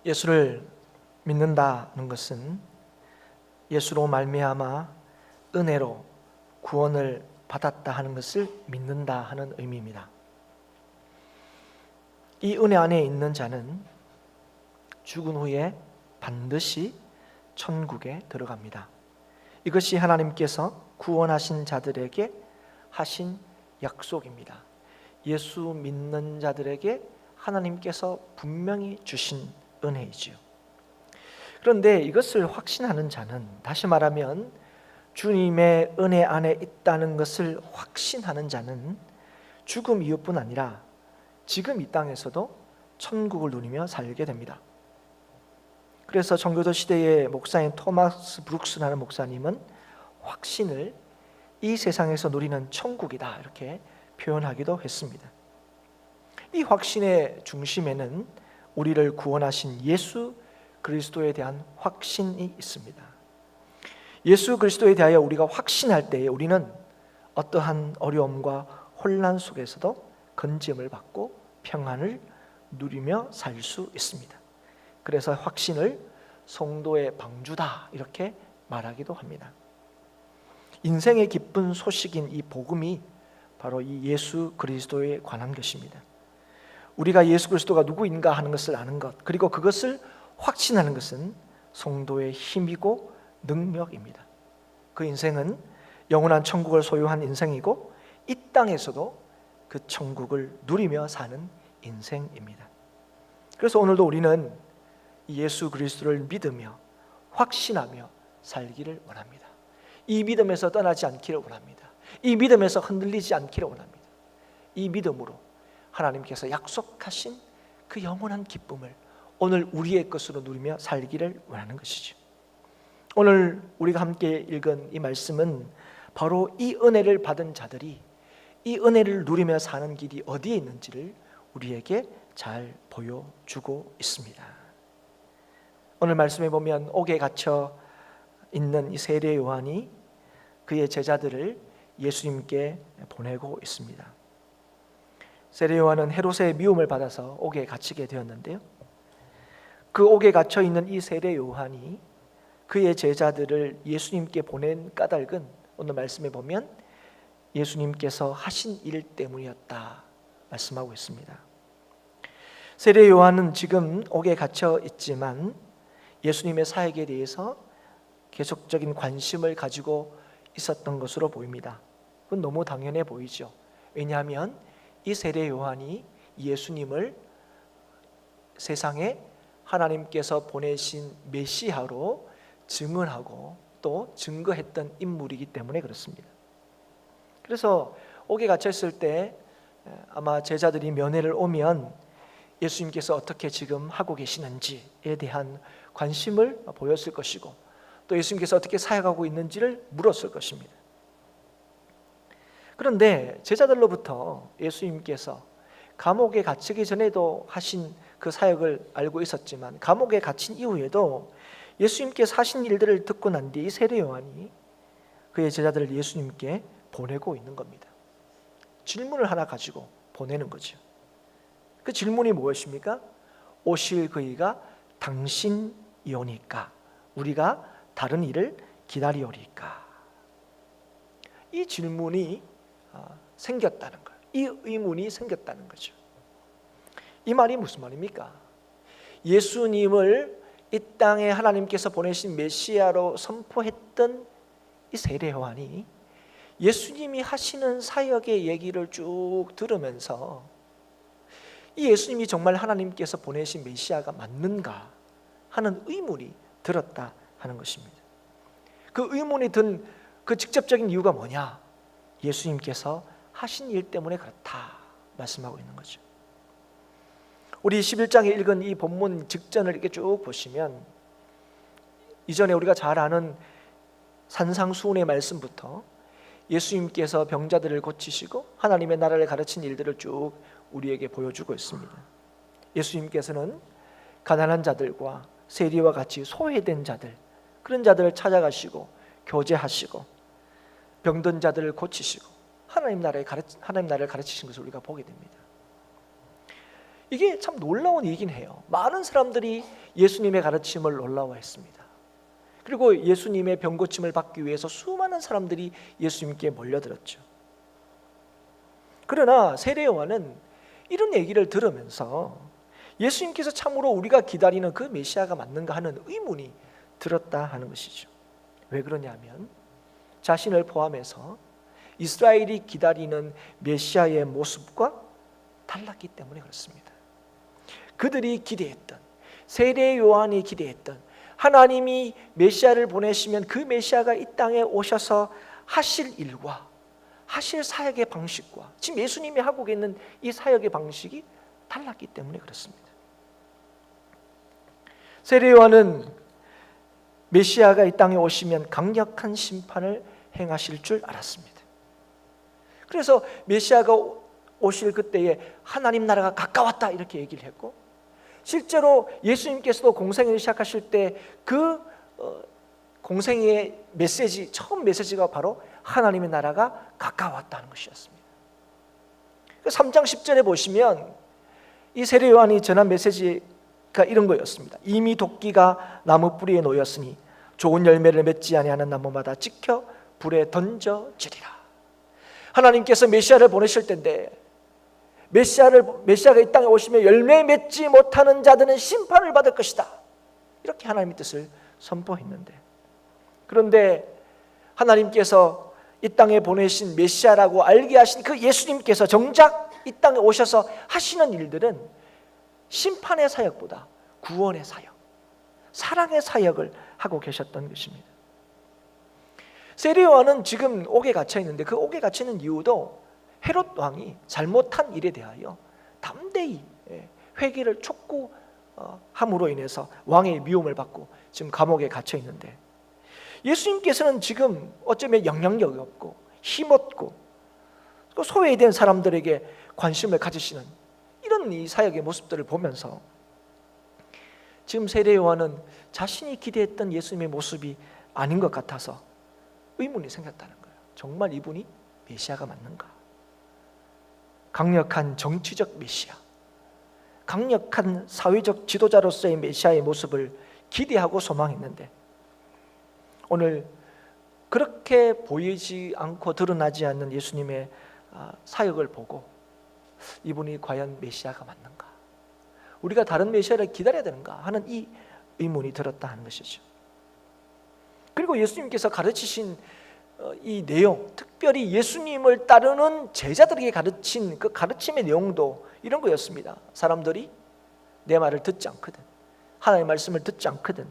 예수를 믿는다는 것은 예수로 말미암아 은혜로 구원을 받았다 하는 것을 믿는다 하는 의미입니다. 이 은혜 안에 있는 자는 죽은 후에 반드시 천국에 들어갑니다. 이것이 하나님께서 구원하신 자들에게 하신 약속입니다. 예수 믿는 자들에게 하나님께서 분명히 주신 은혜이지요. 그런데 이것을 확신하는 자는, 다시 말하면 주님의 은혜 안에 있다는 것을 확신하는 자는 죽음 이후뿐 아니라 지금 이 땅에서도 천국을 누리며 살게 됩니다. 그래서 청교도 시대의 목사인 토마스 브룩스라는 목사님은 확신을 이 세상에서 누리는 천국이다 이렇게 표현하기도 했습니다. 이 확신의 중심에는 우리를 구원하신 예수 그리스도에 대한 확신이 있습니다. 예수 그리스도에 대하여 우리가 확신할 때에 우리는 어떠한 어려움과 혼란 속에서도 건짐을 받고 평안을 누리며 살 수 있습니다. 그래서 확신을 성도의 방주다 이렇게 말하기도 합니다. 인생의 기쁜 소식인 이 복음이 바로 이 예수 그리스도에 관한 것입니다. 우리가 예수 그리스도가 누구인가 하는 것을 아는 것, 그리고 그것을 확신하는 것은 성도의 힘이고 능력입니다. 그 인생은 영원한 천국을 소유한 인생이고 이 땅에서도 그 천국을 누리며 사는 인생입니다. 그래서 오늘도 우리는 예수 그리스도를 믿으며 확신하며 살기를 원합니다. 이 믿음에서 떠나지 않기를 원합니다. 이 믿음에서 흔들리지 않기를 원합니다. 이 믿음으로 하나님께서 약속하신 그 영원한 기쁨을 오늘 우리의 것으로 누리며 살기를 원하는 것이죠. 오늘 우리가 함께 읽은 이 말씀은 바로 이 은혜를 받은 자들이 이 은혜를 누리며 사는 길이 어디에 있는지를 우리에게 잘 보여주고 있습니다. 오늘 말씀에 보면 옥에 갇혀 있는 이 세례 요한이 그의 제자들을 예수님께 보내고 있습니다. 세례 요한은 헤롯의 미움을 받아서 옥에 갇히게 되었는데요, 그 옥에 갇혀 있는 이 세례 요한이 그의 제자들을 예수님께 보낸 까닭은 오늘 말씀에 보면 예수님께서 하신 일 때문이었다 말씀하고 있습니다. 세례 요한은 지금 옥에 갇혀 있지만 예수님의 사역에 대해서 계속적인 관심을 가지고 있었던 것으로 보입니다. 그건 너무 당연해 보이죠. 왜냐하면 이 세례 요한이 예수님을 세상에 하나님께서 보내신 메시아로 증언하고 또 증거했던 인물이기 때문에 그렇습니다. 그래서 옥에 갇혀 있을 때 아마 제자들이 면회를 오면 예수님께서 어떻게 지금 하고 계시는지에 대한 관심을 보였을 것이고 또 예수님께서 어떻게 사역하고 있는지를 물었을 것입니다. 그런데 제자들로부터 예수님께서 감옥에 갇히기 전에도 하신 그 사역을 알고 있었지만 감옥에 갇힌 이후에도 예수님께서 하신 일들을 듣고 난 뒤 세례 요한이 그의 제자들을 예수님께 보내고 있는 겁니다. 질문을 하나 가지고 보내는 거죠. 그 질문이 무엇입니까? 오실 그이가 당신이오니까 우리가 다른 일을 기다리오리까. 이 질문이 생겼다는 거예요. 이 의문이 생겼다는 거죠. 이 말이 무슨 말입니까? 예수님을 이 땅에 하나님께서 보내신 메시아로 선포했던 이 세례 요한이 예수님이 하시는 사역의 얘기를 쭉 들으면서 이 예수님이 정말 하나님께서 보내신 메시아가 맞는가 하는 의문이 들었다 하는 것입니다. 그 의문이 든 그 직접적인 이유가 뭐냐? 예수님께서 하신 일 때문에 그렇다 말씀하고 있는 거죠. 우리 11장에 읽은 이 본문 직전을 이렇게 쭉 보시면 이전에 우리가 잘 아는 산상수훈의 말씀부터 예수님께서 병자들을 고치시고 하나님의 나라를 가르친 일들을 쭉 우리에게 보여주고 있습니다. 예수님께서는 가난한 자들과 세리와 같이 소외된 자들, 그런 자들을 찾아가시고 교제하시고 병든 자들을 고치시고 하나님 나라를 가르치신 것을 우리가 보게 됩니다. 이게 참 놀라운 일이긴 해요. 많은 사람들이 예수님의 가르침을 놀라워했습니다. 그리고 예수님의 병고침을 받기 위해서 수많은 사람들이 예수님께 몰려들었죠. 그러나 세례 요한은 이런 얘기를 들으면서 예수님께서 참으로 우리가 기다리는 그 메시아가 맞는가 하는 의문이 들었다 하는 것이죠. 왜 그러냐면 자신을 포함해서 이스라엘이 기다리는 메시아의 모습과 달랐기 때문에 그렇습니다. 그들이 기대했던, 세례 요한이 기대했던 하나님이 메시아를 보내시면 그 메시아가 이 땅에 오셔서 하실 일과 하실 사역의 방식과 지금 예수님이 하고 계는 이 사역의 방식이 달랐기 때문에 그렇습니다. 세례 요한은 메시아가 이 땅에 오시면 강력한 심판을 행하실 줄 알았습니다. 그래서 메시아가 오실 그때에 하나님 나라가 가까웠다 이렇게 얘기를 했고, 실제로 예수님께서도 공생애를 시작하실 때 그 공생애의 메시지, 처음 메시지가 바로 하나님의 나라가 가까웠다는 것이었습니다. 3장 10절에 보시면 이 세례 요한이 전한 메시지가 이런 거였습니다. 이미 도끼가 나무 뿌리에 놓였으니 좋은 열매를 맺지 아니하는 나무마다 찍혀 불에 던져지리라. 하나님께서 메시아를 보내실 때인데 메시아가 이 땅에 오시면 열매 맺지 못하는 자들은 심판을 받을 것이다. 이렇게 하나님의 뜻을 선포했는데, 그런데 하나님께서 이 땅에 보내신 메시아라고 알게 하신 그 예수님께서 정작 이 땅에 오셔서 하시는 일들은 심판의 사역보다 구원의 사역, 사랑의 사역을 하고 계셨던 것입니다. 세례 요한은 지금 옥에 갇혀 있는데 그 옥에 갇혀 있는 이유도 헤롯 왕이 잘못한 일에 대하여 담대히 회개를 촉구함으로 인해서 왕의 미움을 받고 지금 감옥에 갇혀 있는데, 예수님께서는 지금 어쩌면 영향력이 없고 힘없고 소외된 사람들에게 관심을 가지시는 이런 이 사역의 모습들을 보면서 지금 세례 요한은 자신이 기대했던 예수님의 모습이 아닌 것 같아서 의문이 생겼다는 거예요. 정말 이분이 메시아가 맞는가? 강력한 정치적 메시아, 강력한 사회적 지도자로서의 메시아의 모습을 기대하고 소망했는데, 오늘 그렇게 보이지 않고 드러나지 않는 예수님의 사역을 보고 이분이 과연 메시아가 맞는가? 우리가 다른 메시아를 기다려야 되는가 하는 이 의문이 들었다 하는 것이죠. 그리고 예수님께서 가르치신 이 내용, 특별히 예수님을 따르는 제자들에게 가르친 그 가르침의 내용도 이런 거였습니다. 사람들이 내 말을 듣지 않거든, 하나님의 말씀을 듣지 않거든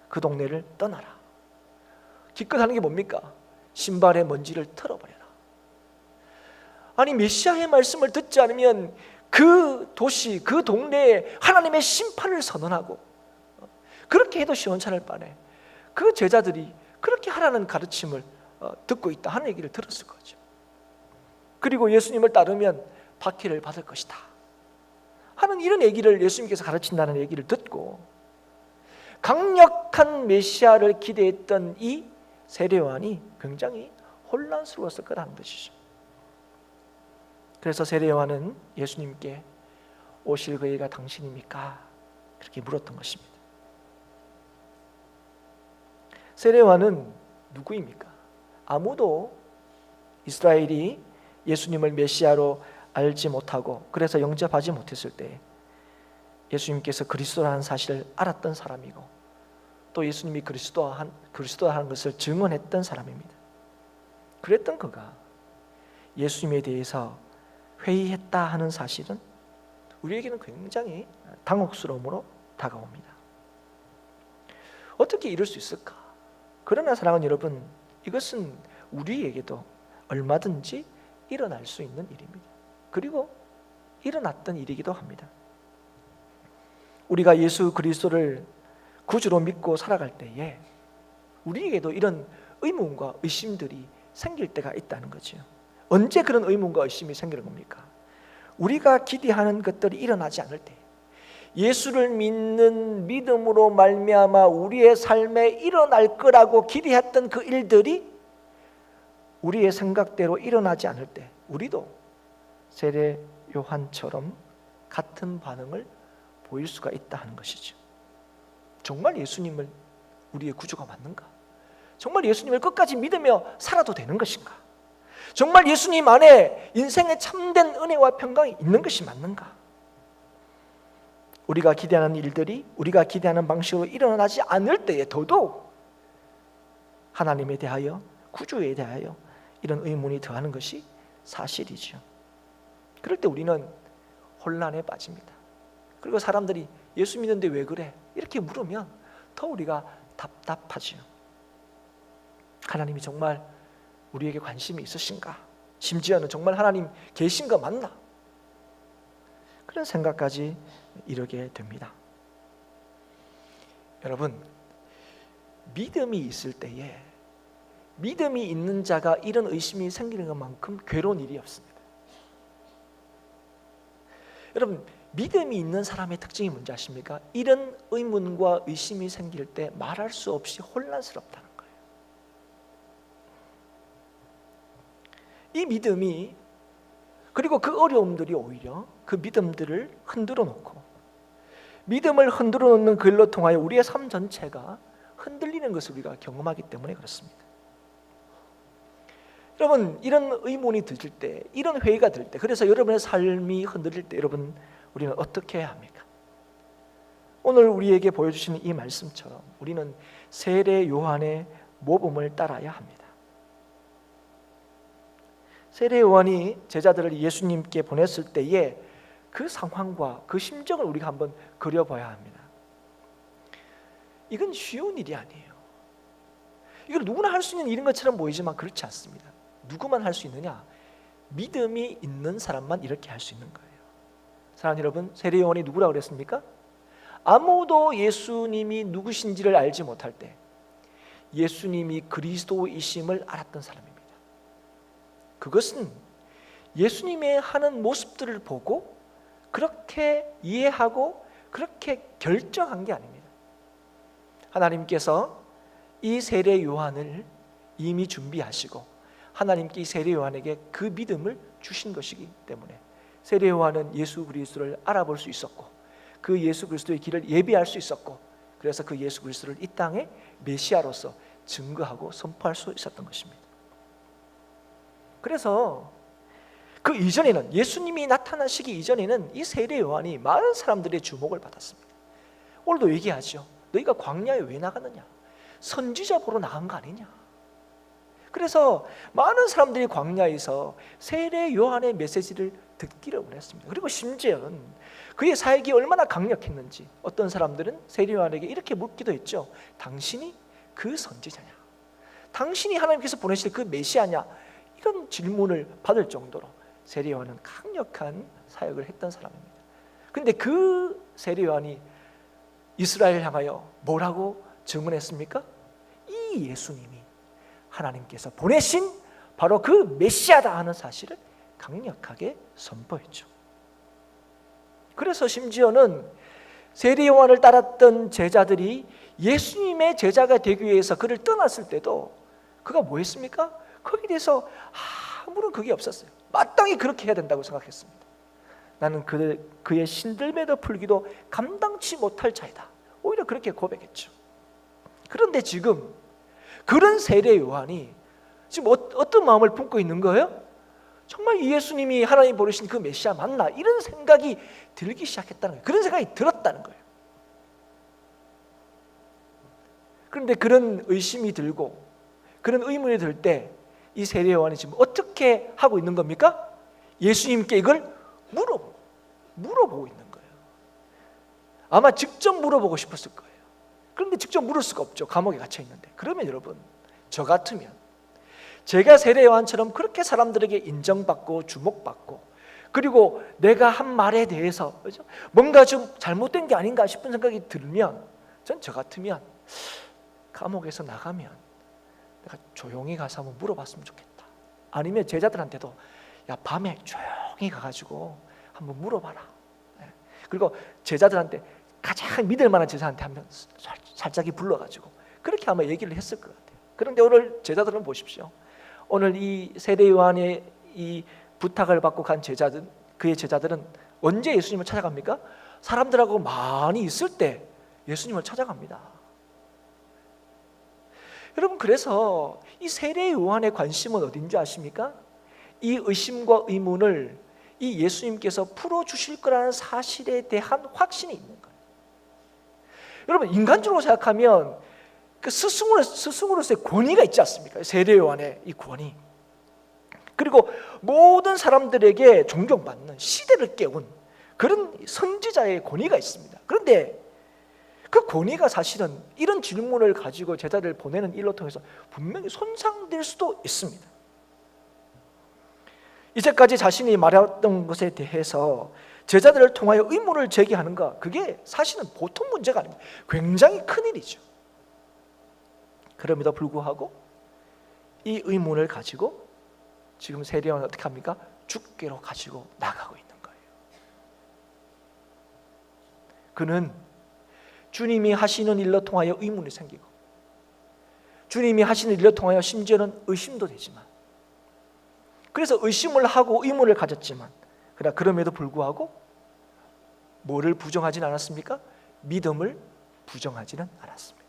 그 동네를 떠나라. 기껏 하는 게 뭡니까? 신발의 먼지를 털어버려라. 아니, 메시아의 말씀을 듣지 않으면 그 도시, 그 동네에 하나님의 심판을 선언하고, 그렇게 해도 시원찮을 바에 그 제자들이 그렇게 하라는 가르침을 듣고 있다 하는 얘기를 들었을 거죠. 그리고 예수님을 따르면 박해를 받을 것이다 하는 이런 얘기를 예수님께서 가르친다는 얘기를 듣고 강력한 메시아를 기대했던 이 세례 요한이 굉장히 혼란스러웠을 거라는 것이죠. 그래서 세례 요한은 예수님께 오실 그 이가 당신입니까? 그렇게 물었던 것입니다. 세례 요한은 누구입니까? 아무도 이스라엘이 예수님을 메시아로 알지 못하고 그래서 영접하지 못했을 때 예수님께서 그리스도라는 사실을 알았던 사람이고, 또 예수님이 그리스도라는 것을 증언했던 사람입니다. 그랬던 그가 예수님에 대해서 회의했다 하는 사실은 우리에게는 굉장히 당혹스러움으로 다가옵니다. 어떻게 이럴 수 있을까? 그러나 사랑하는 여러분, 이것은 우리에게도 얼마든지 일어날 수 있는 일입니다. 그리고 일어났던 일이기도 합니다. 우리가 예수 그리스도를 구주로 믿고 살아갈 때에 우리에게도 이런 의문과 의심들이 생길 때가 있다는 거죠. 언제 그런 의문과 의심이 생기는 겁니까? 우리가 기대하는 것들이 일어나지 않을 때, 예수를 믿는 믿음으로 말미암아 우리의 삶에 일어날 거라고 기대했던 그 일들이 우리의 생각대로 일어나지 않을 때 우리도 세례 요한처럼 같은 반응을 보일 수가 있다 하는 것이죠. 정말 예수님을 우리의 구주가 맞는가? 정말 예수님을 끝까지 믿으며 살아도 되는 것인가? 정말 예수님 안에 인생의 참된 은혜와 평강이 있는 것이 맞는가? 우리가 기대하는 일들이 우리가 기대하는 방식으로 일어나지 않을 때에 더더욱 하나님에 대하여, 구주에 대하여 이런 의문이 더하는 것이 사실이죠. 그럴 때 우리는 혼란에 빠집니다. 그리고 사람들이 예수 믿는데 왜 그래? 이렇게 물으면 더 우리가 답답하지요. 하나님이 정말 우리에게 관심이 있으신가? 심지어는 정말 하나님 계신 거 맞나? 그런 생각까지 이르게 됩니다. 여러분, 믿음이 있을 때에 믿음이 있는 자가 이런 의심이 생기는 것만큼 괴로운 일이 없습니다. 여러분, 믿음이 있는 사람의 특징이 뭔지 아십니까? 이런 의문과 의심이 생길 때 말할 수 없이 혼란스럽다는 거예요. 이 믿음이, 그리고 그 어려움들이 오히려 그 믿음들을 흔들어 놓고, 믿음을 흔들어 놓는 글로 통하여 우리의 삶 전체가 흔들리는 것을 우리가 경험하기 때문에 그렇습니다. 여러분, 이런 의문이 들 때, 이런 회의가 들 때, 그래서 여러분의 삶이 흔들릴 때 여러분, 우리는 어떻게 해야 합니까? 오늘 우리에게 보여주시는 이 말씀처럼 우리는 세례 요한의 모범을 따라야 합니다. 세례 요한이 제자들을 예수님께 보냈을 때에 그 상황과 그 심정을 우리가 한번 그려봐야 합니다. 이건 쉬운 일이 아니에요. 이걸 누구나 할 수 있는 일인 것처럼 보이지만 그렇지 않습니다. 누구만 할 수 있느냐? 믿음이 있는 사람만 이렇게 할 수 있는 거예요. 사랑하는 여러분, 세례 요한이 누구라고 그랬습니까? 아무도 예수님이 누구신지를 알지 못할 때 예수님이 그리스도이심을 알았던 사람입니다. 그것은 예수님의 하는 모습들을 보고 그렇게 이해하고 그렇게 결정한 게 아닙니다. 하나님께서 이 세례 요한을 이미 준비하시고 하나님께 이 세례 요한에게 그 믿음을 주신 것이기 때문에 세례 요한은 예수 그리스도를 알아볼 수 있었고 그 예수 그리스도의 길을 예비할 수 있었고 그래서 그 예수 그리스도를 이 땅에 메시아로서 증거하고 선포할 수 있었던 것입니다. 그래서 그 이전에는, 예수님이 나타나시기 이전에는 이 세례 요한이 많은 사람들의 주목을 받았습니다. 오늘도 얘기하죠. 너희가 광야에 왜 나갔느냐? 선지자 보러 나간 거 아니냐? 그래서 많은 사람들이 광야에서 세례 요한의 메시지를 듣기를 원했습니다. 그리고 심지어는 그의 사역이 얼마나 강력했는지 어떤 사람들은 세례 요한에게 이렇게 묻기도 했죠. 당신이 그 선지자냐? 당신이 하나님께서 보내실 그 메시아냐? 이런 질문을 받을 정도로 세례 요한은 강력한 사역을 했던 사람입니다. 그런데 그 세례 요한이 이스라엘을 향하여 뭐라고 증언했습니까? 이 예수님이 하나님께서 보내신 바로 그 메시아다 하는 사실을 강력하게 선포했죠. 그래서 심지어는 세례 요한을 따랐던 제자들이 예수님의 제자가 되기 위해서 그를 떠났을 때도 그가 뭐 했습니까? 거기에 대해서 아무런 그게 없었어요. 마땅히 그렇게 해야 된다고 생각했습니다. 나는 그의 신들매도 풀기도 감당치 못할 자이다. 오히려 그렇게 고백했죠. 그런데 지금 그런 세례 요한이 지금 어떤 마음을 품고 있는 거예요? 정말 예수님이 하나님 보내신 그 메시아 맞나? 이런 생각이 들기 시작했다는 거예요. 그런 생각이 들었다는 거예요. 그런데 그런 의심이 들고 그런 의문이 들 때 이 세례 요한이 지금 어떻게 하고 있는 겁니까? 예수님께 이걸 물어보고 있는 거예요. 아마 직접 물어보고 싶었을 거예요. 그런데 직접 물을 수가 없죠. 감옥에 갇혀 있는데. 그러면 여러분, 저 같으면 제가 세례 요한처럼 그렇게 사람들에게 인정받고 주목받고 그리고 내가 한 말에 대해서 뭔가 좀 잘못된 게 아닌가 싶은 생각이 들면 전 저 같으면 감옥에서 나가면 내가 조용히 가서 한번 물어봤으면 좋겠다. 아니면 제자들한테도 야 밤에 조용히 가가지고 한번 물어봐라. 그리고 제자들한테 가장 믿을 만한 제자한테 한번 살짝이 불러가지고 그렇게 아마 얘기를 했을 것 같아요. 그런데 오늘 제자들은 보십시오. 오늘 이 세례 요한의 이 부탁을 받고 간 제자들, 그의 제자들은 언제 예수님을 찾아갑니까? 사람들하고 많이 있을 때 예수님을 찾아갑니다. 여러분, 그래서 이 세례 요한의 관심은 어딘지 아십니까? 이 의심과 의문을 이 예수님께서 풀어주실 거라는 사실에 대한 확신이 있는 거예요. 여러분, 인간적으로 생각하면 그 스승으로서의 권위가 있지 않습니까? 세례 요한의 이 권위, 그리고 모든 사람들에게 존경받는, 시대를 깨운 그런 선지자의 권위가 있습니다. 그런데 그 권위가 사실은 이런 질문을 가지고 제자들을 보내는 일로 통해서 분명히 손상될 수도 있습니다. 이제까지 자신이 말했던 것에 대해서 제자들을 통하여 의문을 제기하는가, 그게 사실은 보통 문제가 아닙니다. 굉장히 큰 일이죠. 그럼에도 불구하고 이 의문을 가지고 지금 세례 요한은 어떻게 합니까? 주께로 가지고 나가고 있는 거예요. 그는 주님이 하시는 일로 통하여 의문이 생기고, 주님이 하시는 일로 통하여 심지어는 의심도 되지만, 그래서 의심을 하고 의문을 가졌지만, 그러나 그럼에도 불구하고 뭐를 부정하지는 않았습니까? 믿음을 부정하지는 않았습니다.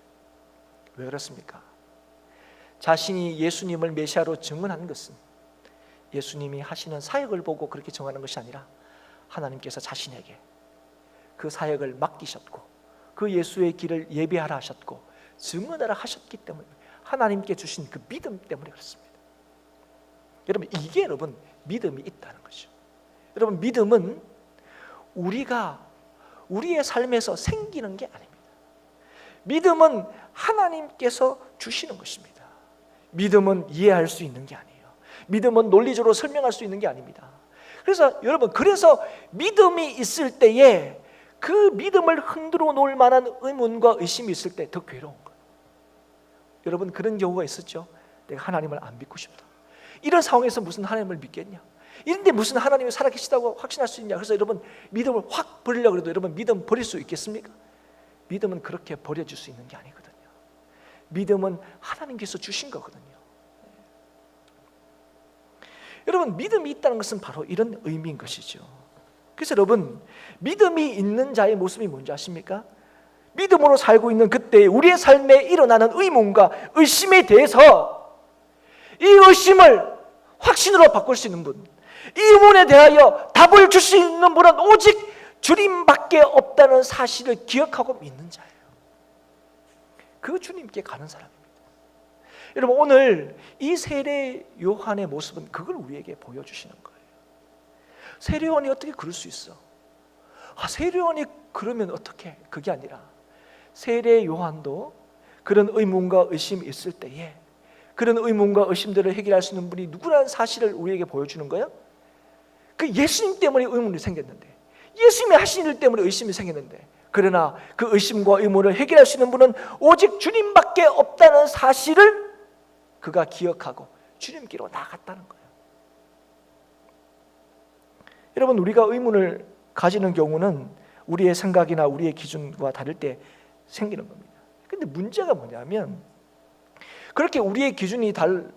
왜 그렇습니까? 자신이 예수님을 메시아로 증언하는 것은 예수님이 하시는 사역을 보고 그렇게 정하는 것이 아니라 하나님께서 자신에게 그 사역을 맡기셨고 그 예수의 길을 예배하라 하셨고 증언하라 하셨기 때문에, 하나님께 주신 그 믿음 때문에 그렇습니다. 여러분, 이게 여러분 믿음이 있다는 거죠. 여러분, 믿음은 우리가 우리의 삶에서 생기는 게 아닙니다. 믿음은 하나님께서 주시는 것입니다. 믿음은 이해할 수 있는 게 아니에요. 믿음은 논리적으로 설명할 수 있는 게 아닙니다. 그래서 여러분, 그래서 믿음이 있을 때에 그 믿음을 흔들어 놓을 만한 의문과 의심이 있을 때 더 괴로운 거예요. 여러분, 그런 경우가 있었죠. 내가 하나님을 안 믿고 싶다. 이런 상황에서 무슨 하나님을 믿겠냐? 이런데 무슨 하나님이 살아계시다고 확신할 수 있냐? 그래서 여러분, 믿음을 확 버리려고 해도 여러분, 믿음 버릴 수 있겠습니까? 믿음은 그렇게 버려질 수 있는 게 아니거든요. 믿음은 하나님께서 주신 거거든요. 여러분, 믿음이 있다는 것은 바로 이런 의미인 것이죠. 그래서 여러분, 믿음이 있는 자의 모습이 뭔지 아십니까? 믿음으로 살고 있는 그때 우리의 삶에 일어나는 의문과 의심에 대해서 이 의심을 확신으로 바꿀 수 있는 분, 이 의문에 대하여 답을 줄 수 있는 분은 오직 주님밖에 없다는 사실을 기억하고 믿는 자예요. 그 주님께 가는 사람입니다. 여러분, 오늘 이 세례 요한의 모습은 그걸 우리에게 보여주시는 거예요. 세례 요한이 어떻게 그럴 수 있어? 세례 요한이 그러면 어떻게? 그게 아니라 세례 요한도 그런 의문과 의심이 있을 때에 그런 의문과 의심들을 해결할 수 있는 분이 누구라는 사실을 우리에게 보여주는 거예요. 그 예수님 때문에 의문이 생겼는데, 예수님이 하신 일 때문에 의심이 생겼는데, 그러나 그 의심과 의문을 해결할 수 있는 분은 오직 주님밖에 없다는 사실을 그가 기억하고 주님께로 나아갔다는 거예요. 여러분, 우리가 의문을 가지는 경우는 우리의 생각이나 우리의 기준과 다를 때 생기는 겁니다. 근데 문제가 뭐냐면, 그렇게 우리의 기준으로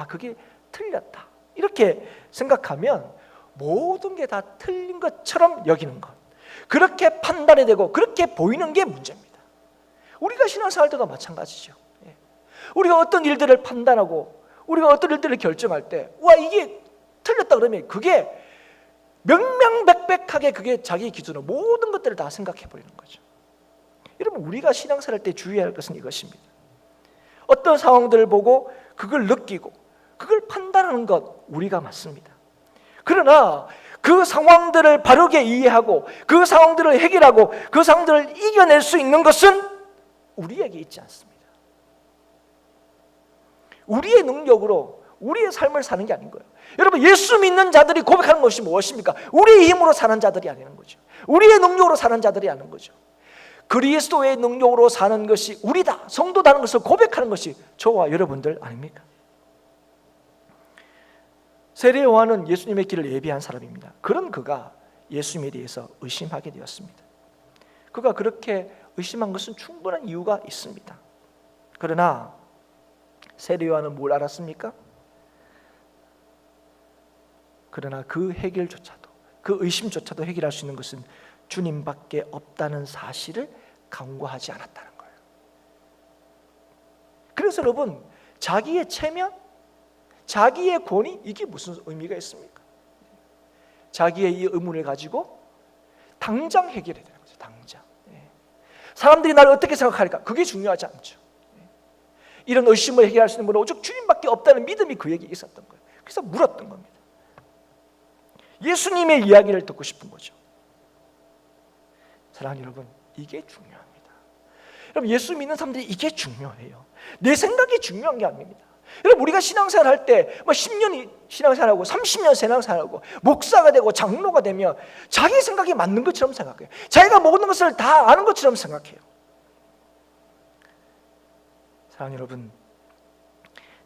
그게 틀렸다 이렇게 생각하면 모든 게 다 틀린 것처럼 여기는 것, 그렇게 판단이 되고 그렇게 보이는 게 문제입니다. 우리가 신앙생활 때도 마찬가지죠. 우리가 어떤 일들을 판단하고 우리가 어떤 일들을 결정할 때 이게 틀렸다 그러면 그게 명명백백하게 그게 자기 기준으로 모든 것들을 다 생각해 버리는 거죠. 여러분, 우리가 신앙생활 때 주의해야 할 것은 이것입니다. 어떤 상황들을 보고 그걸 느끼고 그걸 판단하는 것 우리가 맞습니다. 그러나 그 상황들을 바르게 이해하고 그 상황들을 해결하고 그 상황들을 이겨낼 수 있는 것은 우리에게 있지 않습니다. 우리의 능력으로 우리의 삶을 사는 게 아닌 거예요. 여러분, 예수 믿는 자들이 고백하는 것이 무엇입니까? 우리의 힘으로 사는 자들이 아니는 거죠. 우리의 능력으로 사는 자들이 아닌 거죠. 그리스도의 능력으로 사는 것이 우리다, 성도다는 것을 고백하는 것이 저와 여러분들 아닙니까? 세례 요한은 예수님의 길을 예비한 사람입니다. 그런 그가 예수님에 대해서 의심하게 되었습니다. 그가 그렇게 의심한 것은 충분한 이유가 있습니다. 그러나 세례 요한은 뭘 알았습니까? 그러나 그 해결조차도, 그 의심조차도 해결할 수 있는 것은 주님밖에 없다는 사실을 간과하지 않았다는 거예요. 그래서 여러분, 자기의 체면, 자기의 권위, 이게 무슨 의미가 있습니까? 자기의 이 의문을 가지고 당장 해결해야 되는 거죠. 당장. 사람들이 나를 어떻게 생각할까? 그게 중요하지 않죠. 이런 의심을 해결할 수 있는 분은 오직 주님밖에 없다는 믿음이 그에게 있었던 거예요. 그래서 물었던 겁니다. 예수님의 이야기를 듣고 싶은 거죠. 사랑하는 여러분, 이게 중요합니다. 여러분, 예수 믿는 사람들이 이게 중요해요. 내 생각이 중요한 게 아닙니다. 여러분, 우리가 신앙생활 할 때 10년 신앙생활하고 30년 신앙생활하고 목사가 되고 장로가 되면 자기 생각이 맞는 것처럼 생각해요. 자기가 모든 것을 다 아는 것처럼 생각해요. 사랑하는 여러분,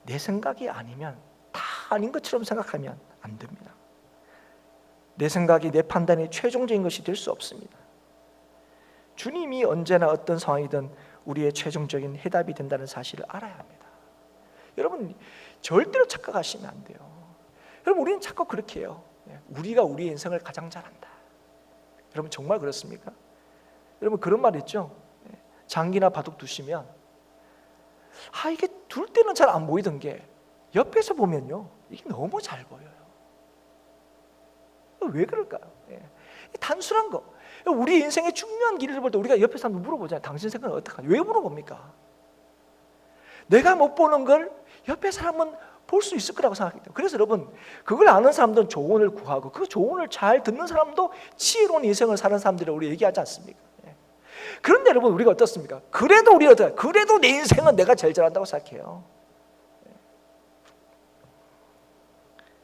내 생각이 아니면 다 아닌 것처럼 생각하면 안 됩니다. 내 생각이, 내 판단이 최종적인 것이 될 수 없습니다. 주님이 언제나 어떤 상황이든 우리의 최종적인 해답이 된다는 사실을 알아야 합니다. 여러분, 절대로 착각하시면 안 돼요. 여러분, 우리는 자꾸 그렇게 해요. 우리가 우리 인생을 가장 잘한다. 여러분, 정말 그렇습니까? 여러분, 그런 말 있죠? 장기나 바둑 두시면 이게 둘 때는 잘 안 보이던 게 옆에서 보면요, 이게 너무 잘 보여요. 왜 그럴까요? 단순한 거. 우리 인생의 중요한 길을 볼 때 우리가 옆에 사람들 물어보잖아요. 당신 생각은 어떡하냐? 왜 물어봅니까? 내가 못 보는 걸 옆에 사람은 볼 수 있을 거라고 생각하기 때문에. 그래서 여러분, 그걸 아는 사람들은 조언을 구하고 그 조언을 잘 듣는 사람도 지혜로운 인생을 사는 사람들을 우리 얘기하지 않습니까? 그런데 여러분, 우리가 어떻습니까? 그래도 우리가 그래도 내 인생은 내가 제일 잘한다고 생각해요.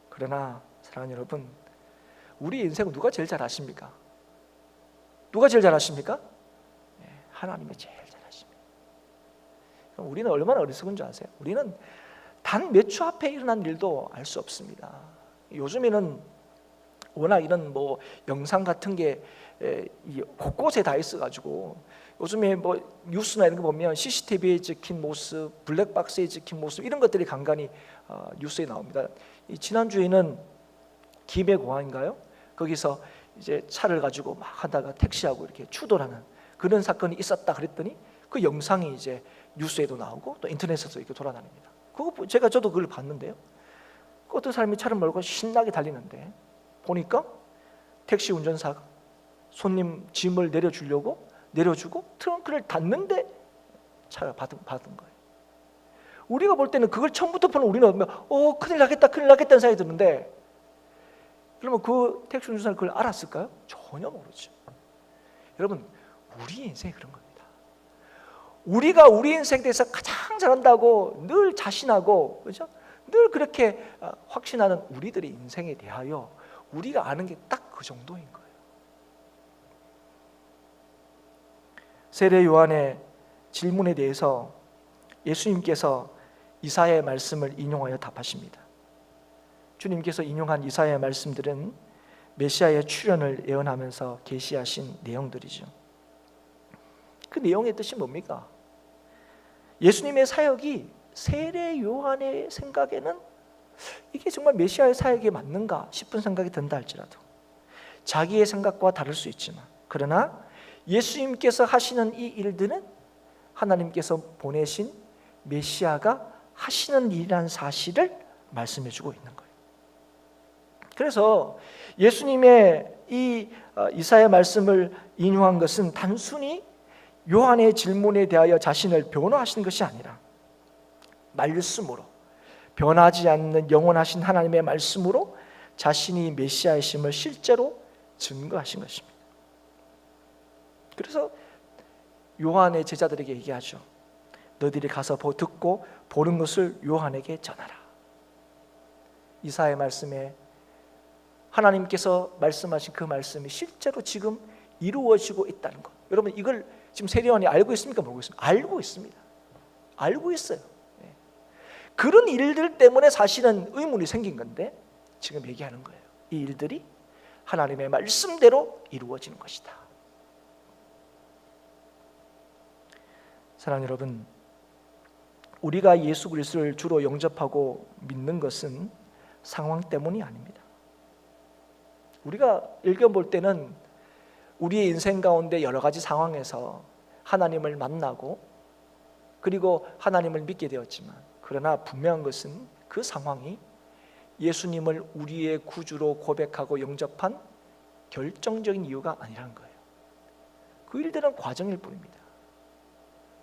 그러나 사랑하는 여러분, 우리 인생은 누가 제일 잘 아십니까? 누가 제일 잘 아십니까? 하나님이 제일 잘 아십니다. 우리는 얼마나 어리석은 줄 아세요? 우리는 단 몇 초 앞에 일어난 일도 알 수 없습니다. 요즘에는 워낙 이런 영상 같은 게 곳곳에 다 있어가지고 요즘에 뉴스나 이런 거 보면 CCTV에 찍힌 모습, 블랙박스에 찍힌 모습, 이런 것들이 간간히 뉴스에 나옵니다. 지난주에는 김해공항인가요? 거기서 이제 차를 가지고 막 하다가 택시하고 이렇게 추돌하는 그런 사건이 있었다 그랬더니 그 영상이 이제 뉴스에도 나오고 또 인터넷에서 이렇게 돌아다닙니다. 저도 그걸 봤는데요. 어떤 사람이 차를 몰고 신나게 달리는데 보니까 택시 운전사가 손님 짐을 내려주고 트렁크를 닫는데 차를 받은 거예요. 우리가 볼 때는 그걸 처음부터 보는 우리는 큰일 나겠다는 생각이 드는데, 그러면 그 택시 운전사는 그걸 알았을까요? 전혀 모르죠. 여러분, 우리 인생이 그런 겁니다. 우리가 우리 인생에 대해서 가장 잘한다고 늘 자신하고, 그렇죠? 늘 그렇게 확신하는 우리들의 인생에 대하여 우리가 아는 게 딱 그 정도인 거예요. 세례 요한의 질문에 대해서 예수님께서 이사야의 말씀을 인용하여 답하십니다. 주님께서 인용한 이사야의 말씀들은 메시아의 출현을 예언하면서 계시하신 내용들이죠. 그 내용의 뜻이 뭡니까? 예수님의 사역이 세례 요한의 생각에는 이게 정말 메시아의 사역이 맞는가 싶은 생각이 든다 할지라도 자기의 생각과 다를 수 있지만, 그러나 예수님께서 하시는 이 일들은 하나님께서 보내신 메시아가 하시는 일이라는 사실을 말씀해주고 있는 거예요. 그래서 예수님의 이 이사야 말씀을 인용한 것은 단순히 요한의 질문에 대하여 자신을 변호하시는 것이 아니라 말씀으로, 변하지 않는 영원하신 하나님의 말씀으로 자신이 메시아이심을 실제로 증거하신 것입니다. 그래서 요한의 제자들에게 얘기하죠. 너희들이 가서 듣고 보는 것을 요한에게 전하라. 이사야의 말씀에 하나님께서 말씀하신 그 말씀이 실제로 지금 이루어지고 있다는 것, 여러분 이걸 지금 세례 요한이 알고 있습니까? 모르고 있습니까? 알고 있습니다. 알고 있어요. 그런 일들 때문에 사실은 의문이 생긴 건데 지금 얘기하는 거예요. 이 일들이 하나님의 말씀대로 이루어지는 것이다. 사랑하는 여러분, 우리가 예수 그리스도를 주로 영접하고 믿는 것은 상황 때문이 아닙니다. 우리가 읽어볼 때는 우리의 인생 가운데 여러 가지 상황에서 하나님을 만나고 그리고 하나님을 믿게 되었지만, 그러나 분명한 것은 그 상황이 예수님을 우리의 구주로 고백하고 영접한 결정적인 이유가 아니라는 거예요. 그 일들은 과정일 뿐입니다.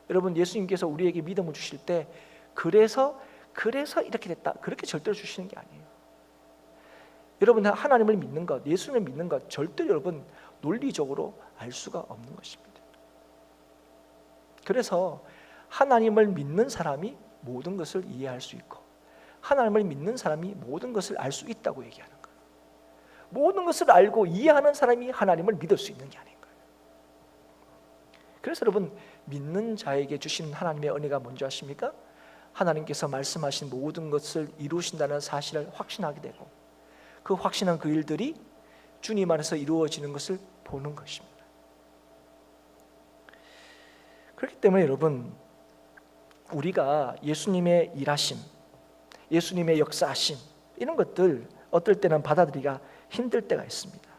여러분, 예수님께서 우리에게 믿음을 주실 때 그래서 이렇게 됐다, 그렇게 절대로 주시는 게 아니에요. 여러분, 하나님을 믿는 것, 예수님을 믿는 것 절대로 여러분 논리적으로 알 수가 없는 것입니다. 그래서 하나님을 믿는 사람이 모든 것을 이해할 수 있고, 하나님을 믿는 사람이 모든 것을 알 수 있다고 얘기하는 거예요. 모든 것을 알고 이해하는 사람이 하나님을 믿을 수 있는 게 아닌 거예요. 그래서 여러분, 믿는 자에게 주신 하나님의 은혜가 뭔지 아십니까? 하나님께서 말씀하신 모든 것을 이루신다는 사실을 확신하게 되고, 그 확신한 그 일들이 주님 안에서 이루어지는 것을 보는 것입니다. 그렇기 때문에 여러분, 우리가 예수님의 일하심, 예수님의 역사하심, 이런 것들 어떨 때는 받아들이기가 힘들 때가 있습니다.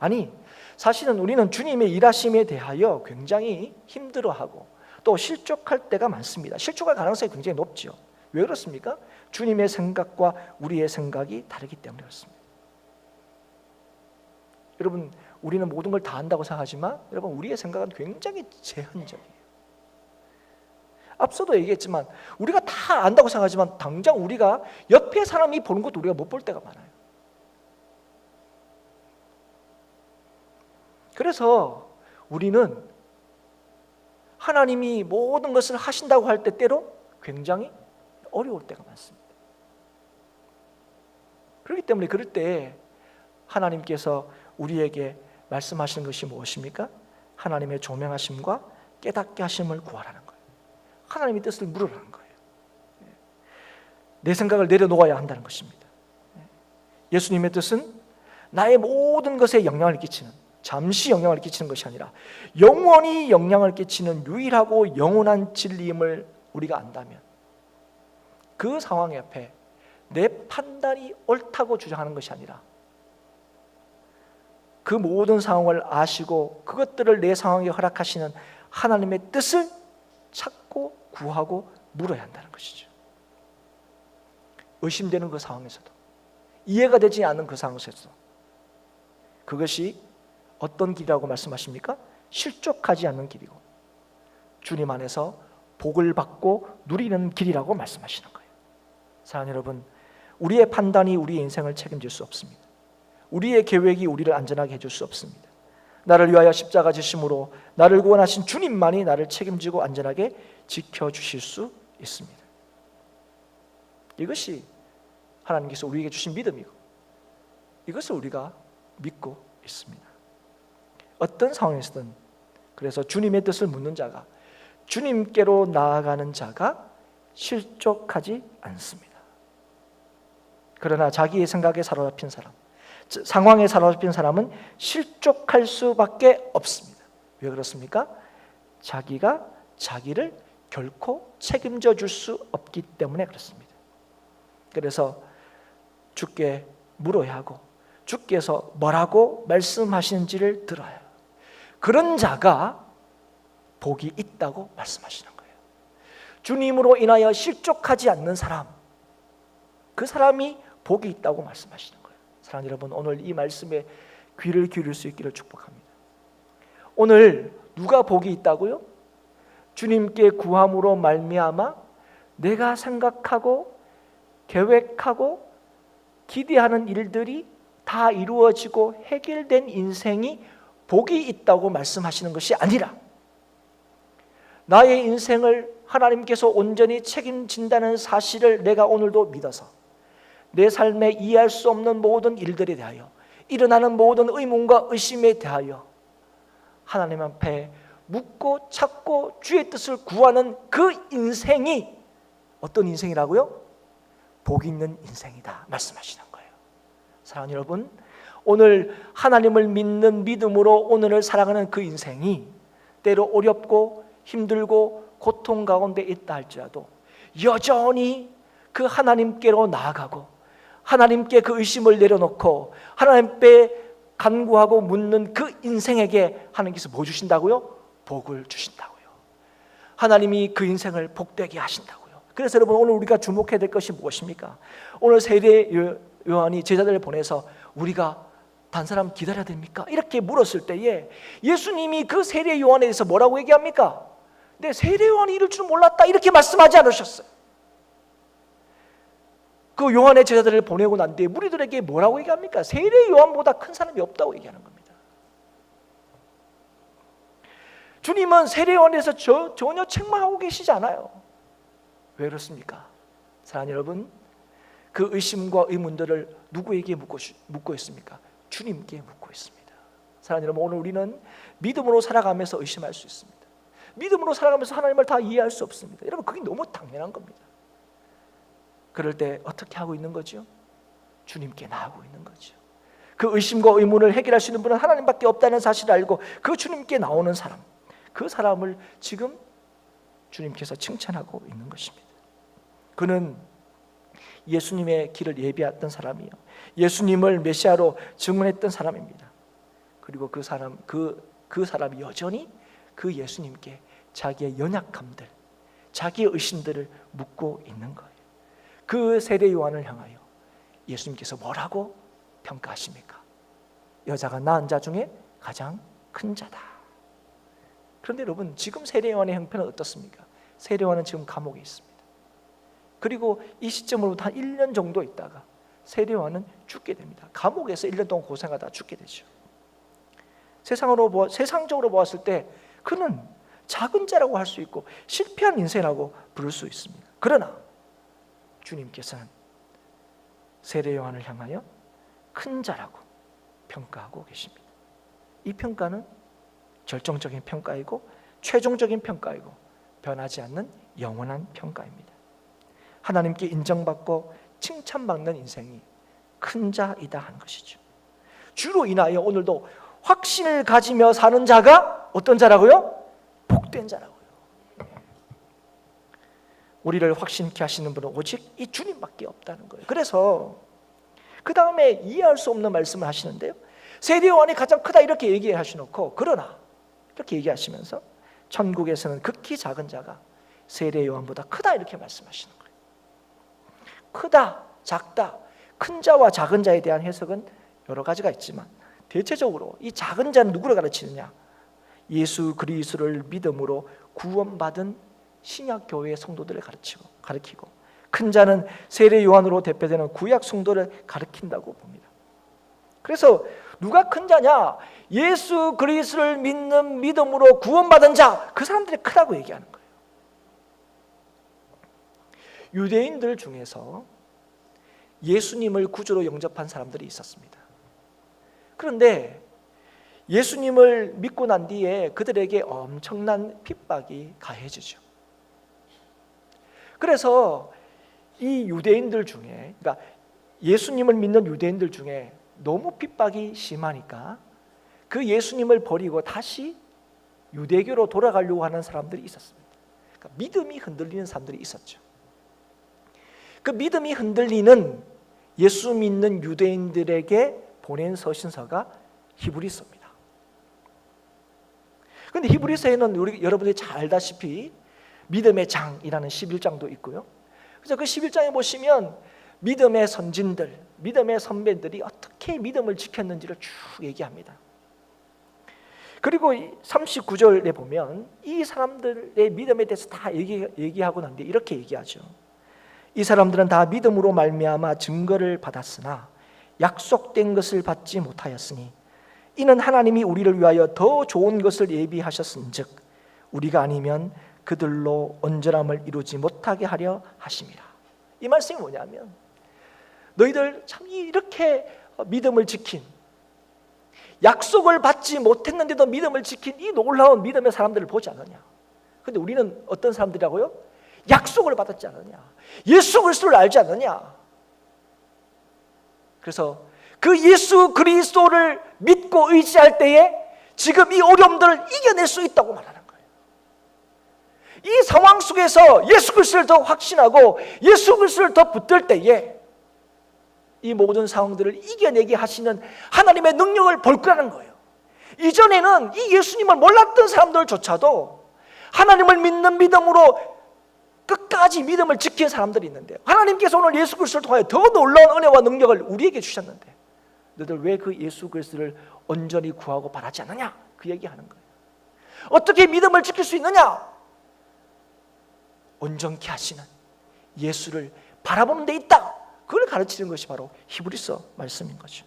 아니, 사실은 우리는 주님의 일하심에 대하여 굉장히 힘들어하고 또 실족할 때가 많습니다. 실족할 가능성이 굉장히 높죠. 왜 그렇습니까? 주님의 생각과 우리의 생각이 다르기 때문에 그렇습니다. 여러분, 우리는 모든 걸 다 안다고 생각하지만 여러분, 우리의 생각은 굉장히 제한적이에요. 앞서도 얘기했지만 우리가 다 안다고 생각하지만 당장 우리가 옆에 사람이 보는 것도 우리가 못 볼 때가 많아요. 그래서 우리는 하나님이 모든 것을 하신다고 할 때 때로 굉장히 어려울 때가 많습니다. 그렇기 때문에 그럴 때 하나님께서 우리에게 말씀하시는 것이 무엇입니까? 하나님의 조명하심과 깨닫게 하심을 구하라는 거예요. 하나님의 뜻을 물으라는 거예요. 내 생각을 내려놓아야 한다는 것입니다. 예수님의 뜻은 나의 모든 것에 영향을 끼치는, 잠시 영향을 끼치는 것이 아니라 영원히 영향을 끼치는 유일하고 영원한 진리임을 우리가 안다면, 그 상황 앞에 내 판단이 옳다고 주장하는 것이 아니라 그 모든 상황을 아시고 그것들을 내 상황에 허락하시는 하나님의 뜻을 찾고 구하고 물어야 한다는 것이죠. 의심되는 그 상황에서도, 이해가 되지 않는 그 상황에서도 그것이 어떤 길이라고 말씀하십니까? 실족하지 않는 길이고 주님 안에서 복을 받고 누리는 길이라고 말씀하시는 거예요. 사랑하는 여러분, 우리의 판단이 우리의 인생을 책임질 수 없습니다. 우리의 계획이 우리를 안전하게 해줄 수 없습니다. 나를 위하여 십자가 지심으로 나를 구원하신 주님만이 나를 책임지고 안전하게 지켜주실 수 있습니다. 이것이 하나님께서 우리에게 주신 믿음이고 이것을 우리가 믿고 있습니다. 어떤 상황에서든 그래서 주님의 뜻을 묻는 자가, 주님께로 나아가는 자가 실족하지 않습니다. 그러나 자기의 생각에 사로잡힌 사람, 상황에 사로잡힌 사람은 실족할 수밖에 없습니다. 왜 그렇습니까? 자기가 자기를 결코 책임져 줄 수 없기 때문에 그렇습니다. 그래서 주께 물어야 하고 주께서 뭐라고 말씀하시는지를 들어야 해요. 그런 자가 복이 있다고 말씀하시는 거예요. 주님으로 인하여 실족하지 않는 사람, 그 사람이 복이 있다고 말씀하시는 거예요. 사랑하는 여러분, 오늘 이 말씀에 귀를 기울일 수 있기를 축복합니다. 오늘 누가 복이 있다고요? 주님께 구함으로 말미암아 내가 생각하고 계획하고 기대하는 일들이 다 이루어지고 해결된 인생이 복이 있다고 말씀하시는 것이 아니라, 나의 인생을 하나님께서 온전히 책임진다는 사실을 내가 오늘도 믿어서 내 삶에 이해할 수 없는 모든 일들에 대하여, 일어나는 모든 의문과 의심에 대하여 하나님 앞에 묻고 찾고 주의 뜻을 구하는 그 인생이 어떤 인생이라고요? 복 있는 인생이다 말씀하시는 거예요. 사랑하는 여러분, 오늘 하나님을 믿는 믿음으로 오늘을 살아가는 그 인생이 때로 어렵고 힘들고 고통 가운데 있다 할지라도 여전히 그 하나님께로 나아가고 하나님께 그 의심을 내려놓고 하나님께 간구하고 묻는 그 인생에게 하나님께서 뭐 주신다고요? 복을 주신다고요. 하나님이 그 인생을 복되게 하신다고요. 그래서 여러분, 오늘 우리가 주목해야 될 것이 무엇입니까? 오늘 세례 요한이 제자들을 보내서 우리가 단 사람 기다려야 됩니까? 이렇게 물었을 때에 예수님이 그 세례 요한에 대해서 뭐라고 얘기합니까? 네, 세례 요한이 이럴 줄 몰랐다, 이렇게 말씀하지 않으셨어요. 그 요한의 제자들을 보내고 난 뒤에 무리들에게 뭐라고 얘기합니까? 세례 요한보다 큰 사람이 없다고 얘기하는 겁니다. 주님은 세례 요한에서 전혀 책망하고 계시지 않아요. 왜 그렇습니까? 사랑하는 여러분, 그 의심과 의문들을 누구에게 묻고 있습니까? 주님께 묻고 있습니다. 사랑하는 여러분, 오늘 우리는 믿음으로 살아가면서 의심할 수 있습니다. 믿음으로 살아가면서 하나님을 다 이해할 수 없습니다. 여러분, 그게 너무 당연한 겁니다. 그럴 때 어떻게 하고 있는 거죠? 주님께 나아가고 있는 거죠. 그 의심과 의문을 해결할 수 있는 분은 하나님밖에 없다는 사실을 알고 그 주님께 나오는 사람, 그 사람을 지금 주님께서 칭찬하고 있는 것입니다. 그는 예수님의 길을 예비했던 사람이요, 예수님을 메시아로 증언했던 사람입니다. 그리고 그 사람이 여전히 그 예수님께 자기의 연약함들, 자기의 의심들을 묻고 있는 거예요. 그 세례 요한을 향하여 예수님께서 뭐라고 평가하십니까? 여자가 낳은 자 중에 가장 큰 자다. 그런데 여러분, 지금 세례 요한의 형편은 어떻습니까? 세례 요한은 지금 감옥에 있습니다. 그리고 이 시점으로부터 한 1년 정도 있다가 세례 요한은 죽게 됩니다. 감옥에서 1년 동안 고생하다 죽게 되죠. 세상적으로 보았을 때 그는 작은 자라고 할 수 있고 실패한 인생이라고 부를 수 있습니다. 그러나 주님께서는 세례 요한을 향하여 큰 자라고 평가하고 계십니다. 이 평가는 절정적인 평가이고 최종적인 평가이고 변하지 않는 영원한 평가입니다. 하나님께 인정받고 칭찬받는 인생이 큰 자이다 하는 것이죠. 주로 인하여 오늘도 확신을 가지며 사는 자가 어떤 자라고요? 복된 자라고요. 우리를 확신케 하시는 분은 오직 이 주님밖에 없다는 거예요. 그래서 그 다음에 이해할 수 없는 말씀을 하시는데요, 세례 요한이 가장 크다 이렇게 얘기하시놓고, 그러나 이렇게 얘기하시면서 천국에서는 극히 작은 자가 세례 요한보다 크다 이렇게 말씀하시는 거예요. 크다, 작다, 큰 자와 작은 자에 대한 해석은 여러 가지가 있지만 대체적으로 이 작은 자는 누구를 가르치느냐? 예수 그리스도를 믿음으로 구원받은 신약 교회의 성도들을 가르치고, 큰 자는 세례 요한으로 대표되는 구약 성도를 가르친다고 봅니다. 그래서 누가 큰 자냐? 예수 그리스도를 믿는 믿음으로 구원받은 자, 그 사람들이 크다고 얘기하는 거예요. 유대인들 중에서 예수님을 구주로 영접한 사람들이 있었습니다. 그런데 예수님을 믿고 난 뒤에 그들에게 엄청난 핍박이 가해지죠. 그래서 이 유대인들 중에, 그러니까 예수님을 믿는 유대인들 중에 너무 핍박이 심하니까 그 예수님을 버리고 다시 유대교로 돌아가려고 하는 사람들이 있었습니다. 그러니까 믿음이 흔들리는 사람들이 있었죠. 그 믿음이 흔들리는 예수 믿는 유대인들에게 보낸 서신서가 히브리서입니다. 그런데 히브리서에는 여러분들이 잘 알다시피 믿음의 장이라는 11장도 있고요. 그래서 그 11장에 보시면 믿음의 선진들, 믿음의 선배들이 어떻게 믿음을 지켰는지를 쭉 얘기합니다. 그리고 39절에 보면 이 사람들의 믿음에 대해서 다 얘기하고 난 뒤에 이렇게 얘기하죠. 이 사람들은 다 믿음으로 말미암아 증거를 받았으나 약속된 것을 받지 못하였으니 이는 하나님이 우리를 위하여 더 좋은 것을 예비하셨은즉 우리가 아니면 그들로 온전함을 이루지 못하게 하려 하심이라. 이 말씀이 뭐냐면, 너희들 참 이렇게 믿음을 지킨, 약속을 받지 못했는데도 믿음을 지킨 이 놀라운 믿음의 사람들을 보지 않느냐. 그런데 우리는 어떤 사람들이라고요? 약속을 받았지 않느냐, 예수 그리스도를 알지 않느냐. 그래서 그 예수 그리스도를 믿고 의지할 때에 지금 이 어려움들을 이겨낼 수 있다고 말하는 거예요. 이 상황 속에서 예수 그리스도를 더 확신하고 예수 그리스도를 더 붙들 때에 이 모든 상황들을 이겨내게 하시는 하나님의 능력을 볼 거라는 거예요. 이전에는 이 예수님을 몰랐던 사람들조차도 하나님을 믿는 믿음으로 끝까지 믿음을 지킨 사람들이 있는데, 하나님께서 오늘 예수 그리스도를 통하여 더 놀라운 은혜와 능력을 우리에게 주셨는데 너희들 왜 그 예수 그리스도를 온전히 구하고 바라지 않느냐, 그 얘기하는 거예요. 어떻게 믿음을 지킬 수 있느냐? 온전케 하시는 예수를 바라보는 데 있다. 그걸 가르치는 것이 바로 히브리서 말씀인 거죠.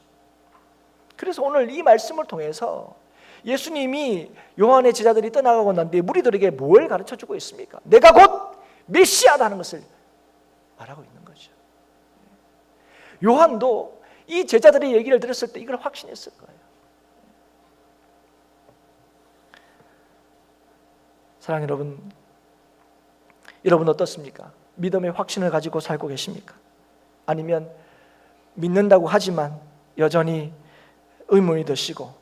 그래서 오늘 이 말씀을 통해서 예수님이 요한의 제자들이 떠나가고 난 뒤에 무리들에게 뭘 가르쳐주고 있습니까? 내가 곧 메시아다는 것을 말하고 있는 거죠. 요한도 이 제자들의 얘기를 들었을 때 이걸 확신했을 거예요. 사랑하는 여러분, 여러분 어떻습니까? 믿음의 확신을 가지고 살고 계십니까? 아니면 믿는다고 하지만 여전히 의문이 드시고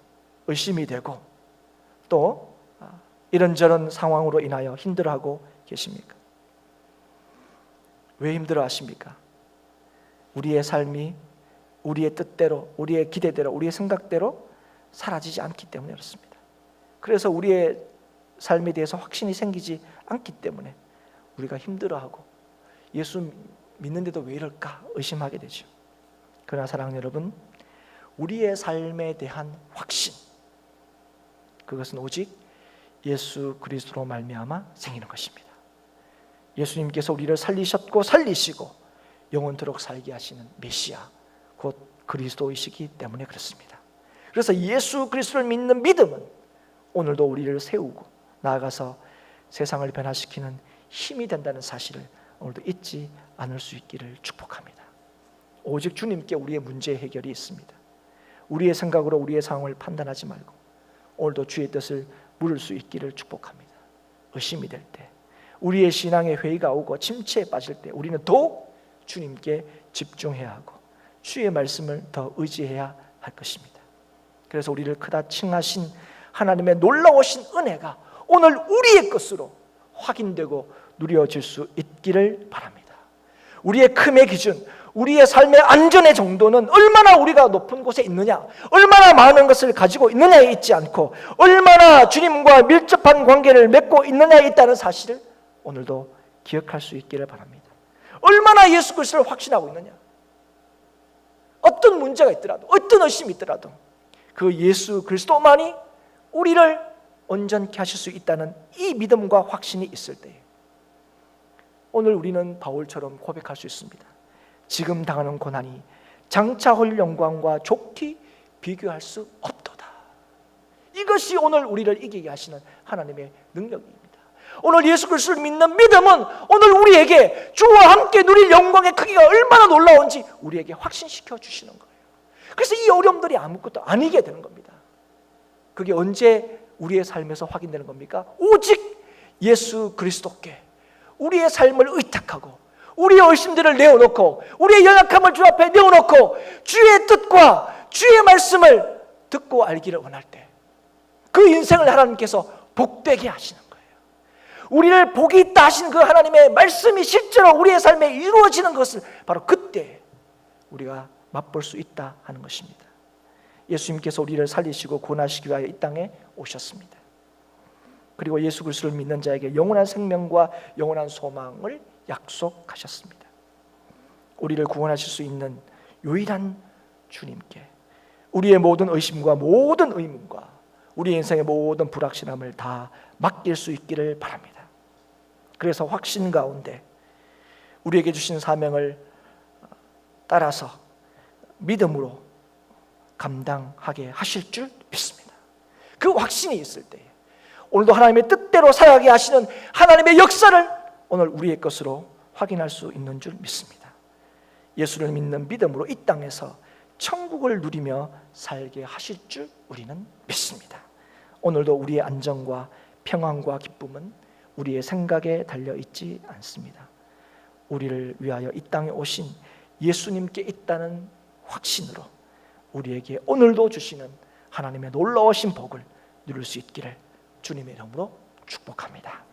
의심이 되고 또 이런저런 상황으로 인하여 힘들어하고 계십니까? 왜 힘들어하십니까? 우리의 삶이 우리의 뜻대로, 우리의 기대대로, 우리의 생각대로 사라지지 않기 때문에 그렇습니다. 그래서 우리의 삶에 대해서 확신이 생기지 않기 때문에 우리가 힘들어하고 예수 믿는데도 왜 이럴까 의심하게 되죠. 그러나 사랑하는 여러분, 우리의 삶에 대한 확신, 그것은 오직 예수 그리스도로 말미암아 생기는 것입니다. 예수님께서 우리를 살리셨고 살리시고 영원토록 살게 하시는 메시아, 곧 그리스도이시기 때문에 그렇습니다. 그래서 예수 그리스도를 믿는 믿음은 오늘도 우리를 세우고 나아가서 세상을 변화시키는 힘이 된다는 사실을 오늘도 잊지 않을 수 있기를 축복합니다. 오직 주님께 우리의 문제 해결이 있습니다. 우리의 생각으로 우리의 상황을 판단하지 말고 오늘도 주의 뜻을 물을 수 있기를 축복합니다. 의심이 될 때, 우리의 신앙에 회의가 오고 침체에 빠질 때 우리는 더욱 주님께 집중해야 하고 주의 말씀을 더 의지해야 할 것입니다. 그래서 우리를 크다 칭하신 하나님의 놀라우신 은혜가 오늘 우리의 것으로 확인되고 누려질 수 있기를 바랍니다. 우리의 큼의 기준, 우리의 삶의 안전의 정도는 얼마나 우리가 높은 곳에 있느냐, 얼마나 많은 것을 가지고 있느냐에 있지 않고 얼마나 주님과 밀접한 관계를 맺고 있느냐에 있다는 사실을 오늘도 기억할 수 있기를 바랍니다. 얼마나 예수 그리스도를 확신하고 있느냐, 어떤 문제가 있더라도, 어떤 의심이 있더라도 그 예수 그리스도만이 우리를 온전케 하실 수 있다는 이 믿음과 확신이 있을 때 오늘 우리는 바울처럼 고백할 수 있습니다. 지금 당하는 고난이 장차 올 영광과 좋게 비교할 수 없도다. 이것이 오늘 우리를 이기게 하시는 하나님의 능력입니다. 오늘 예수 그리스도를 믿는 믿음은 오늘 우리에게 주와 함께 누릴 영광의 크기가 얼마나 놀라운지 우리에게 확신시켜 주시는 거예요. 그래서 이 어려움들이 아무것도 아니게 되는 겁니다. 그게 언제 우리의 삶에서 확인되는 겁니까? 오직 예수 그리스도께 우리의 삶을 의탁하고 우리의 의심들을 내어놓고 우리의 연약함을 주 앞에 내어놓고 주의 뜻과 주의 말씀을 듣고 알기를 원할 때 그 인생을 하나님께서 복되게 하시는 거예요. 우리를 복이 있다 하신 그 하나님의 말씀이 실제로 우리의 삶에 이루어지는 것을 바로 그때 우리가 맛볼 수 있다 하는 것입니다. 예수님께서 우리를 살리시고 구원하시기 위하여 이 땅에 오셨습니다. 그리고 예수 그리스도를 믿는 자에게 영원한 생명과 영원한 소망을 약속하셨습니다. 우리를 구원하실 수 있는 유일한 주님께 우리의 모든 의심과 모든 의문과 우리 인생의 모든 불확실함을 다 맡길 수 있기를 바랍니다. 그래서 확신 가운데 우리에게 주신 사명을 따라서 믿음으로 감당하게 하실 줄 믿습니다. 그 확신이 있을 때 오늘도 하나님의 뜻대로 살아가게 하시는 하나님의 역사를 오늘 우리의 것으로 확인할 수 있는 줄 믿습니다. 예수를 믿는 믿음으로 이 땅에서 천국을 누리며 살게 하실 줄 우리는 믿습니다. 오늘도 우리의 안정과 평안과 기쁨은 우리의 생각에 달려있지 않습니다. 우리를 위하여 이 땅에 오신 예수님께 있다는 확신으로 우리에게 오늘도 주시는 하나님의 놀라우신 복을 누릴 수 있기를 주님의 이름으로 축복합니다.